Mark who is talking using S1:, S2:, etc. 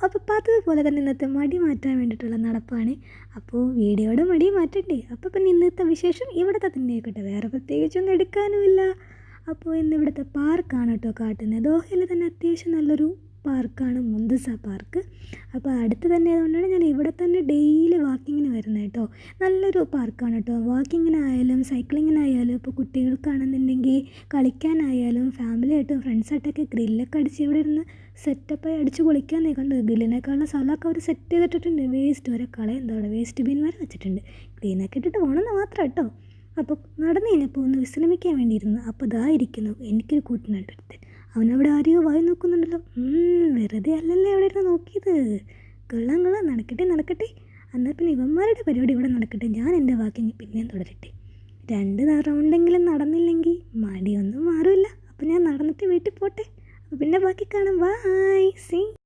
S1: അപ്പോൾ പതിവുപോലെ തന്നെ ഇന്നത്തെ മടി മാറ്റാൻ വേണ്ടിയിട്ടുള്ള നടപ്പാണ്. അപ്പോൾ വീഡിയോയുടെ മടി മാറ്റണ്ടേ, അപ്പോൾ പിന്നെ ഇന്നത്തെ വിശേഷം ഇവിടുത്തെ തന്നെ ആയിക്കോട്ടെ, വേറെ പ്രത്യേകിച്ചൊന്നും എടുക്കാനുമില്ല. അപ്പോൾ ഇന്ന് ഇവിടുത്തെ പാർക്കാണ് കേട്ടോ കാട്ടുന്നത്. ദോഹയിൽ തന്നെ അത്യാവശ്യം നല്ലൊരു പാർക്കാണ് മുന്തസ പാർക്ക്. അപ്പോൾ അടുത്ത് തന്നെ ആയതുകൊണ്ടാണ് ഞാൻ ഇവിടെ തന്നെ ഡെയിലി വാക്കിങ്ങിന് വരുന്നത് കേട്ടോ. നല്ലൊരു പാർക്കാണ് കേട്ടോ. വാക്കിങ്ങിനായാലും സൈക്ലിങ്ങിനായാലും ഇപ്പോൾ കുട്ടികൾക്കാണെന്നുണ്ടെങ്കിൽ കളിക്കാനായാലും ഫാമിലിയായിട്ടും ഫ്രണ്ട്സായിട്ടൊക്കെ ഗ്രില്ലൊക്കെ അടിച്ച് ഇവിടെ ഇരുന്ന് സെറ്റപ്പായി അടിച്ച് പൊളിക്കാന്നേ കണ്ട്. ഗ്രില്ലിനേക്കാളുള്ള സ്ഥലമൊക്കെ അവർ സെറ്റ് ചെയ്തിട്ടിട്ടുണ്ട്. വേസ്റ്റ് വരെ കളയെന്താ അവിടെ വേസ്റ്റ് ബിൻ വരെ വെച്ചിട്ടുണ്ട്. ക്ലീനാക്കി ഇട്ടിട്ട് പോകണമെന്ന് മാത്രം കേട്ടോ. അപ്പോൾ നടന്നു കഴിഞ്ഞപ്പോൾ ഒന്ന് വിശ്രമിക്കാൻ വേണ്ടിയിരുന്നു. അപ്പോൾ ഇതാ ഇരിക്കുന്നു എനിക്കൊരു കൂട്ടിനുണ്ട് അടുത്ത്. അവനവിടെ ആരെയോ വായി നോക്കുന്നുണ്ടല്ലോ. വെറുതെ അല്ലല്ലേ അവിടെ ഇരുന്ന് നോക്കിയത്. കൊള്ളാം നടക്കട്ടെ. എന്നാൽ പിന്നെ ഇവന്മാരുടെ പരിപാടി ഇവിടെ നടക്കട്ടെ, ഞാൻ എൻ്റെ വാക്കിങ് പിന്നെയും തുടരട്ടെ. 2 റൗണ്ടെങ്കിലും നടന്നില്ലെങ്കിൽ മടിയൊന്നും മാറില്ല. അപ്പോൾ ഞാൻ നടന്നിട്ട് വീട്ടിൽ പോട്ടെ. അപ്പോൾ പിന്നെ ബാക്കി കാണാം. ബായ്.